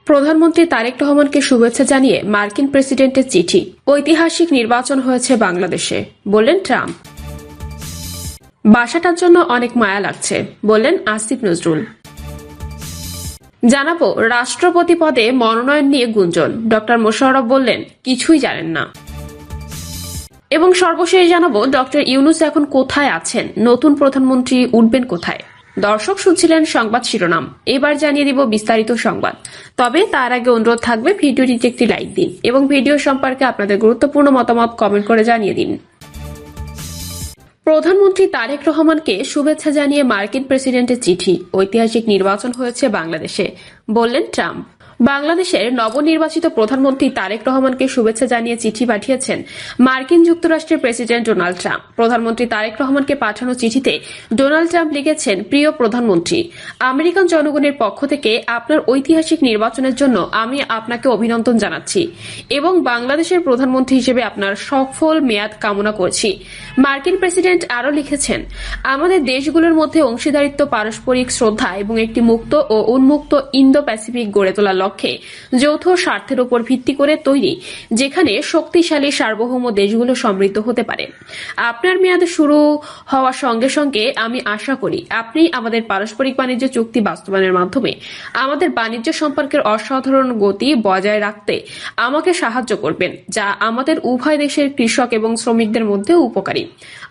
প্রধানমন্ত্রী তারেক রহমানকে শুভেচ্ছা জানিয়ে মার্কিন প্রেসিডেন্টের চিঠি। ঐতিহাসিক নির্বাচন হয়েছে বাংলাদেশে, বললেন ট্রাম্প। বাসাটার জন্য অনেক মায়া লাগছে, বললেন আসিফ নজরুল। জানাবো রাষ্ট্রপতি পদে মনোনয়ন নিয়ে গুঞ্জন, ডক্টর মোশাররফ বললেন কিছুই জানেন না। এবং সর্বশেষ জানাবো ডক্টর ইউনূস এখন কোথায় আছেন, নতুন প্রধানমন্ত্রী উঠবেন কোথায়। দর্শক শুনছিলেন সংবাদ শিরোনাম, এবার জানিয়ে দিব বিস্তারিত সংবাদ। তবে তার আগে অনুরোধ থাকবে ভিডিওটিতে একটি লাইক দিন এবং ভিডিও সম্পর্কে আপনাদের গুরুত্বপূর্ণ মতামত কমেন্ট করে জানিয়ে দিন। প্রধানমন্ত্রী তারেক রহমানকে শুভেচ্ছা জানিয়ে মার্কিন প্রেসিডেন্টের চিঠি। ঐতিহাসিক নির্বাচন হয়েছে বাংলাদেশে, বললেন ট্রাম্প। বাংলাদেশের নবনির্বাচিত প্রধানমন্ত্রী তারেক রহমানকে শুভেচ্ছা জানিয়ে চিঠি পাঠিয়েছেন মার্কিন যুক্তরাষ্ট্রের প্রেসিডেন্ট ডোনাল্ড ট্রাম্প। প্রধানমন্ত্রী তারেক রহমানকে পাঠানো চিঠিতে ডোনাল্ড ট্রাম্প লিখেছেন, প্রিয় প্রধানমন্ত্রী, আমেরিকান জনগণের পক্ষ থেকে আপনার ঐতিহাসিক নির্বাচনের জন্য আমি আপনাকে অভিনন্দন জানাচ্ছি এবং বাংলাদেশের প্রধানমন্ত্রী হিসেবে আপনার সফল মেয়াদ কামনা করছি। মার্কিন প্রেসিডেন্ট আরও লিখেছেন, আমাদের দেশগুলোর মধ্যে অংশীদারিত্ব, পারস্পরিক শ্রদ্ধা এবং একটি মুক্ত ও উন্মুক্ত ইন্দো প্যাসিফিক গড়ে তোলার লক্ষ্যে যৌথ স্বার্থের উপর ভিত্তি করে তৈরি, যেখানে শক্তিশালী সার্বভৌম দেশগুলো সমৃদ্ধ হতে পারে। আপনার মেয়াদ শুরু হওয়ার সঙ্গে সঙ্গে আমি আশা করি আপনি আমাদের পারস্পরিক বাণিজ্য চুক্তি বাস্তবায়নের মাধ্যমে আমাদের বাণিজ্য সম্পর্কের অসাধারণ গতি বজায় রাখতে আমাকে সাহায্য করবেন, যা আমাদের উভয় দেশের কৃষক এবং শ্রমিকদের মধ্যে উপকারী।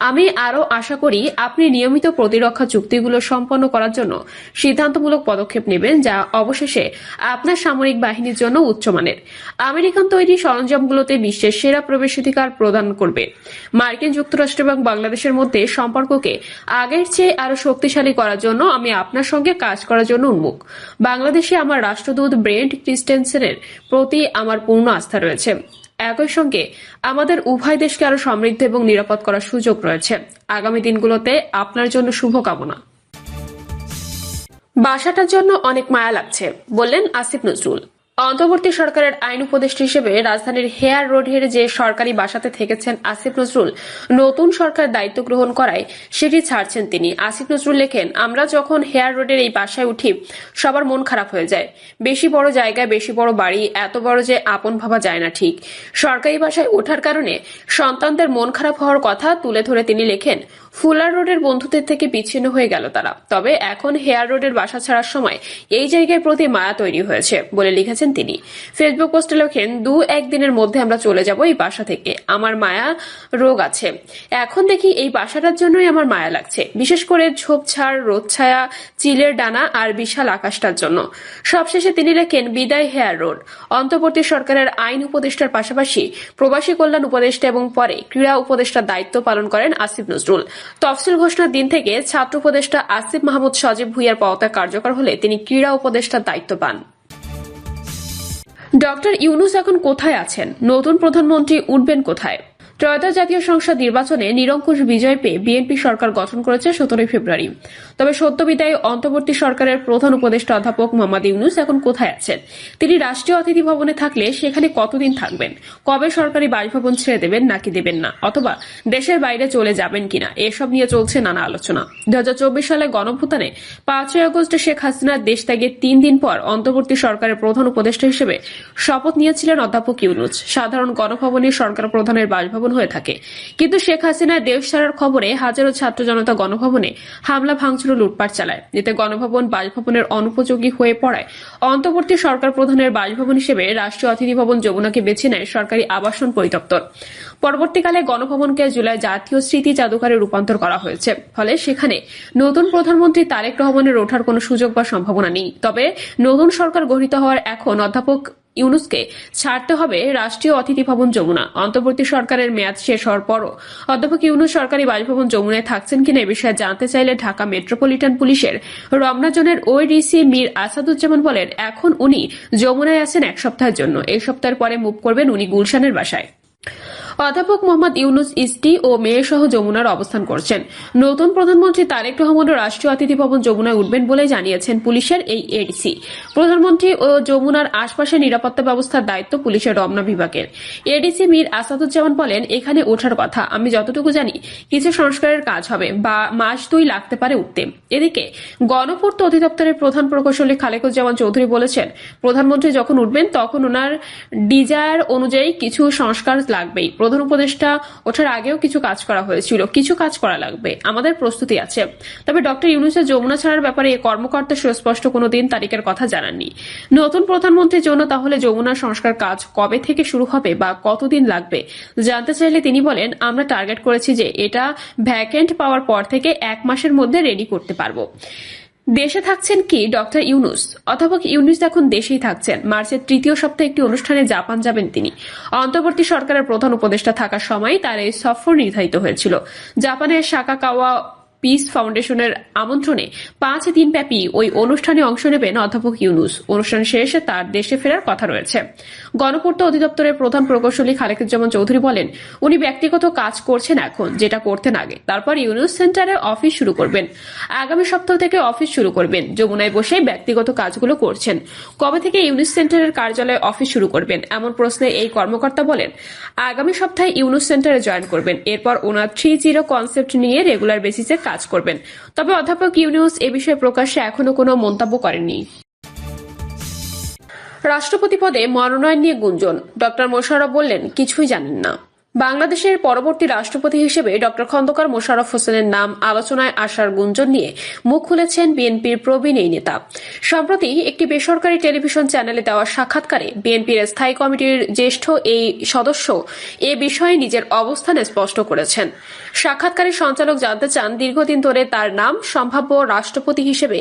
আমি আরও আশা করি আপনি নিয়মিত প্রতিরক্ষা চুক্তিগুলো সম্পন্ন করার জন্য সিদ্ধান্তমূলক পদক্ষেপ নেবেন, যা অবশেষে আপনার সামরিক বাহিনীর জন্য উচ্চমানের আমেরিকান তৈরি সরঞ্জামগুলোতে বিশ্বের সেরা প্রবেশাধিকার প্রদান করবে। মার্কিন যুক্তরাষ্ট্র এবং বাংলাদেশের মধ্যে সম্পর্ককে আগের চেয়ে আরও শক্তিশালী করার জন্য আমি আপনার সঙ্গে কাজ করার জন্য উন্মুখ। বাংলাদেশে আমার রাষ্ট্রদূত ব্রেন্ট ক্রিস্টেনসেনের প্রতি আমার পূর্ণ আস্থা রয়েছে। একই সঙ্গে আমাদের উভয় দেশকে আরো সমৃদ্ধ এবং নিরাপদ করার সুযোগ রয়েছে। আগামী দিনগুলোতে আপনার জন্য শুভকামনা। বাসাটার জন্য অনেক মায়া লাগছে, বললেন আসিফ নজরুল। অন্তর্বর্তী সরকারের আইন উপদেষ্টা হিসেবে রাজধানীর হেয়ার রোডের যে সরকারি বাসাতে থেকেছেন আসিফ নজরুল, নতুন সরকার দায়িত্ব গ্রহণ করায় সেটি ছাড়ছেন তিনি। আসিফ নজরুল লেখেন, আমরা যখন হেয়ার রোডের এই বাসায় উঠি সবার মন খারাপ হয়ে যায়। বেশি বড় জায়গায় বেশি বড় বাড়ি, এত বড় যে আপন ভাবা যায় না ঠিক। সরকারি বাসায় ওঠার কারণে সন্তানদের মন খারাপ হওয়ার কথা তুলে ধরে তিনি লেখেন, ফুলার রোডের বন্ধুদের থেকে বিচ্ছিন্ন হয়ে গেল তারা, তবে এখন হেয়ার রোডের বাসা ছাড়ার সময় এই জায়গার প্রতি মায়া তৈরি হয়েছে বলে লিখেছেন তিনি। ফেসবুক পোস্টে লেখেন, 2-1 দিনের মধ্যে আমরা চলে যাব এই বাসা থেকে। আমার মায়া রোগ আছে, এখন দেখি এই বাসাটার জন্যই আমার মায়া লাগছে, বিশেষ করে ঝোপঝাড়, রোদ ছায়া, চিলের ডানা আর বিশাল আকাশটার জন্য। সবশেষে তিনি লেখেন, বিদায় হেয়ার রোড। অন্তর্বর্তী সরকারের আইন উপদেষ্টার পাশাপাশি প্রবাসী কল্যাণ উপদেষ্টা এবং পরে ক্রীড়া উপদেষ্টার দায়িত্ব পালন করেন আসিফ নজরুল। তফসিল ঘোষণার দিন থেকে ছাত্র উপদেষ্টা আসিফ মাহমুদ সজীব ভুঁইয়ার পদত্যাগ কার্যকর হলে তিনি ক্রীড়া উপদেষ্টার দায়িত্ব পান। ডক্টর ইউনূস এখন কোথায় আছেন, নতুন প্রধানমন্ত্রী উঠবেন কোথায়। ত্রয়োদশ জাতীয় সংসদ নির্বাচনে নিরঙ্কুশ বিজয় পেয়ে বিএনপি সরকার গঠন করেছে 17 ফেব্রুয়ারি। তবে সদ্য বিদায়ী অন্তর্বর্তী সরকারের প্রধান উপদেষ্টা অধ্যাপক মোহাম্মদ ইউনূস এখন কোথায় আছেন, তিনি রাষ্ট্রীয় অতিথি ভবনে থাকলে সেখানে কতদিন থাকবেন, কবে সরকারি বাসভবন ছেড়ে দেবেন নাকি দেবেন না, অথবা দেশের বাইরে চলে যাবেন কিনা, এসব নিয়ে চলছে নানা আলোচনা। 2024 সালে গণঅভ্যুত্থানে 5 আগস্ট শেখ হাসিনার দেশ ত্যাগের 3 দিন পর অন্তর্বর্তী সরকারের প্রধান উপদেষ্টা হিসেবে শপথ নিয়েছিলেন অধ্যাপক ইউনূস। সাধারণ গণভবনে সরকার প্রধানের বাসভবন হয়ে থাকে, কিন্তু শেখ হাসিনার দেশ ছাড়ার খবরে হাজারো ছাত্র জনতা গণভবনে হামলা ভাঙচুর লুটপাট চালায়। এতে গণভবন বাসভবনের অনুপযোগী হয়ে পড়ায় অন্তর্বর্তী সরকার প্রধানের বাসভবন হিসেবে রাষ্ট্রীয় অতিথি ভবন যমুনাকে বেছে নেয় সরকারি আবাসন পরিদপ্তর। পরবর্তীকালে গণভবনকে জুলাই জাতীয় স্মৃতি জাদুঘরে রূপান্তর করা হয়েছে, ফলে সেখানে নতুন প্রধানমন্ত্রী তারেক রহমানের ওঠার কোনো সুযোগ বা সম্ভাবনা নেই। তবে নতুন সরকার গঠিত হওয়ার এখন অধ্যাপক ইউনূসকে ছাড়তে হবে রাষ্ট্রীয় অতিথি ভবন যমুনা। অন্তর্বর্তী সরকারের মেয়াদ শেষ হওয়ার পরও অধ্যাপক ইউনূস সরকারি বাসভবন যমুনায় থাকছেন কিনা এ বিষয়ে জানতে চাইলে ঢাকা মেট্রোপলিটন পুলিশের রমনা জোনের ওইডিসি মীর আসাদুজ্জামান বলেন, এখন উনি যমুনায় আছেন 1 সপ্তাহের জন্য। এই সপ্তাহের পরে মুভ করবেন উনি গুলশানের বাসায়। অধ্যাপক মোহাম্মদ ইউনুস ইস্টি ও মেয়ে সহ যমুনার অবস্থান করছেন। নতুন প্রধানমন্ত্রী তারেক রহমানও রাষ্ট্রীয় অতিথি ভবন যমুনায় উঠবেন বলে জানিয়েছেন পুলিশের এই এডিসি। প্রধানমন্ত্রী ও যমুনার আশপাশে নিরাপত্তা ব্যবস্থার দায়িত্ব পুলিশের রমনা বিভাগের। এডিসি মীর আসাদুজ্জামান বলেন, এখানে ওঠার কথা, আমি যতটুকু জানি কিছু সংস্কারের কাজ হবে বা মাস 2 লাগতে পারে উঠতে। এদিকে গণপূর্ত অধিদপ্তরের প্রধান প্রকৌশলী খালেকুজ্জামান চৌধুরী বলেছেন, প্রধানমন্ত্রী যখন উঠবেন তখন ওনার ডিজায়ার অনুযায়ী কিছু সংস্কার লাগবেই। প্রধান উপদেষ্টা ওঠার আগেও কিছু কাজ করা হয়েছিল, কিছু কাজ করা লাগবে, আমাদের প্রস্তুতি আছে। তবে ডক্টর ইউনূসের যমুনা ছাড়ার ব্যাপারে এই কর্মকর্তা সুস্পষ্ট কোনো দিন তারিখের কথা জানাননি। নতুন প্রধানমন্ত্রীর জন্য তাহলে যমুনার সংস্কার কাজ কবে থেকে শুরু হবে বা কতদিন লাগবে জানতে চাইলে তিনি বলেন, আমরা টার্গেট করেছি যে এটা ভ্যাকেন্ট পাওয়ার পর থেকে 1 মাসের মধ্যে রেডি করতে পারবো। দেশে থাকছেন কি ডক্টর ইউনূস? অধ্যাপক ইউনূস এখন দেশেই থাকছেন। মার্চের 3য় সপ্তাহে একটি অনুষ্ঠানে জাপান যাবেন তিনি। অন্তর্বর্তী সরকারের প্রধান উপদেষ্টা থাকার সময় তার এই সফর নির্ধারিত হয়েছিল। জাপানের সাকাকাওয়া পিস ফাউন্ডেশনের আমন্ত্রণে 5 দিন ব্যাপী ওই অনুষ্ঠানে অংশ নেবেন অধ্যাপক ইউনূস। অনুষ্ঠান শেষে তার দেশে ফেরার কথা রয়েছে। গণপূর্ত অধিদপ্তরের প্রধান প্রকৌশলী খালেকুজ্জামান চৌধুরী বলেন, উনি ব্যক্তিগত কাজ করছেন এখন, যেটা করতেন আগে। তারপর ইউনূস সেন্টারে অফিস শুরু করবেন। আগামী সপ্তাহ থেকে অফিস শুরু করবেন। যমুনায় বসে ব্যক্তিগত কাজগুলো করছেন। কবে থেকে ইউনূস সেন্টারের কার্যালয়ে অফিস শুরু করবেন এমন প্রশ্নে এই কর্মকর্তা বলেন, আগামী সপ্তাহে ইউনূস সেন্টারে জয়েন করবেন। এরপর ওনার 3-0 কনসেপ্ট নিয়ে রেগুলার বেসিসে কাজ করবেন। তবে অধ্যাপক ইউনূস এ বিষয়ে প্রকাশ্যে এখনো কোনো মন্তব্য করেননি। রাষ্ট্রপতি পদে মনোনয়ন নিয়ে গুঞ্জন, ডক্টর মোশাররফ বললেন, কিছুই জানেন না। বাংলাদেশের পরবর্তী রাষ্ট্রপতি হিসেবে ডক্টর খন্দকার মোশাররফ হোসেনের নাম আলোচনায় আসার গুঞ্জন নিয়ে মুখ খুলেছেন বিএনপির প্রবীণ এই নেতা। সম্প্রতি একটি বেসরকারি টেলিভিশন চ্যানেলে দেওয়া সাক্ষাৎকারে বিএনপির স্থায়ী কমিটির জ্যেষ্ঠ এই সদস্য এ বিষয়ে নিজের অবস্থান স্পষ্ট করেছেন। সাক্ষাৎকারের সঞ্চালক জানতে চান, দীর্ঘদিন ধরে তার নাম সম্ভাব্য রাষ্ট্রপতি হিসেবে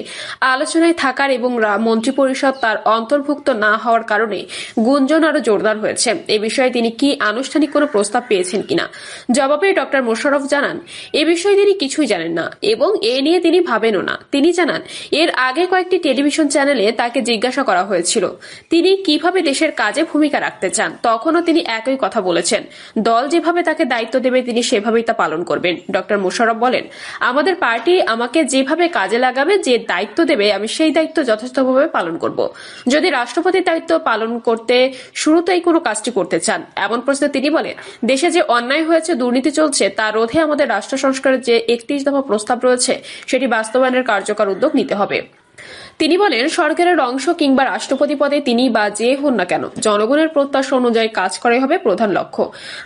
আলোচনায় থাকার এবং মন্ত্রিপরিষদ তার অন্তর্ভুক্ত না হওয়ার কারণে গুঞ্জন আরো জোরদার হয়েছে। এ বিষয়ে তিনি কি আনুষ্ঠানিক কোনো প্রস্তাব পেয়েছেন কিনা? জবাবে ডক্টর মোশাররফ জানান, এ বিষয়ে তিনি কিছুই জানেন না এবং এ নিয়ে তিনি ভাবেনও না। তিনি জানান, এর আগে কয়েকটি টেলিভিশন চ্যানেলে তাকে জিজ্ঞাসা করা হয়েছিল তিনি কিভাবে দেশের কাজে ভূমিকা রাখতে চান। তখনও তিনি একই কথা বলেছেন, দল যেভাবে তাকে দায়িত্ব দেবে তিনি সেভাবেই তা পালন করবেন। ডক্টর মোশাররফ বলেন, আমাদের পার্টি আমাকে যেভাবে কাজে লাগাবে, যে দায়িত্ব দেবে, আমি সেই দায়িত্ব যথাযথভাবে পালন করব। যদি রাষ্ট্রপতির দায়িত্ব পালন করতে শুরুতেই কোনো কাজটি করতে চান এমন প্রশ্নে তিনি বলেন, দেশে যে অন্যায় হয়েছে, দুর্নীতি চলছে, তা রোধে আমাদের রাষ্ট্র সংস্কারের যে 31 দফা প্রস্তাব রয়েছে সেটি বাস্তবায়নের কার্যকর উদ্যোগ নিতে হবে। তিনি বলেন, সরকারের অংশ কিংবা রাষ্ট্রপতি পদে তিনি বা যে হন না কেন, জনগণের প্রত্যাশা অনুযায়ী কাজ করাই হবে প্রধান লক্ষ্য।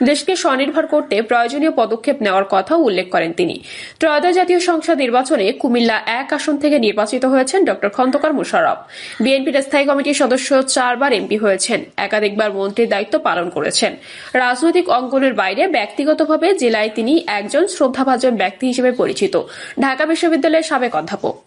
দেশকে স্বনির্ভর করতে প্রয়োজনীয় পদক্ষেপ নেওয়ার কথাও উল্লেখ করেন তিনি। ত্রয়োদশ জাতীয় সংসদ নির্বাচনে কুমিল্লা 1 আসন থেকে নির্বাচিত হয়েছেন ডক্টর খন্দকার মোশাররফ। বিএনপির স্থায়ী কমিটির সদস্য, 4 বার এমপি হয়েছেন, একাধিকবার মন্ত্রীর দায়িত্ব পালন করেছেন। রাজনৈতিক অঙ্গনের বাইরে ব্যক্তিগতভাবে জেলায় তিনি একজন শ্রদ্ধাভাজন ব্যক্তি হিসেবে পরিচিত। ঢাকা বিশ্ববিদ্যালয়ের সাবেক অধ্যাপক।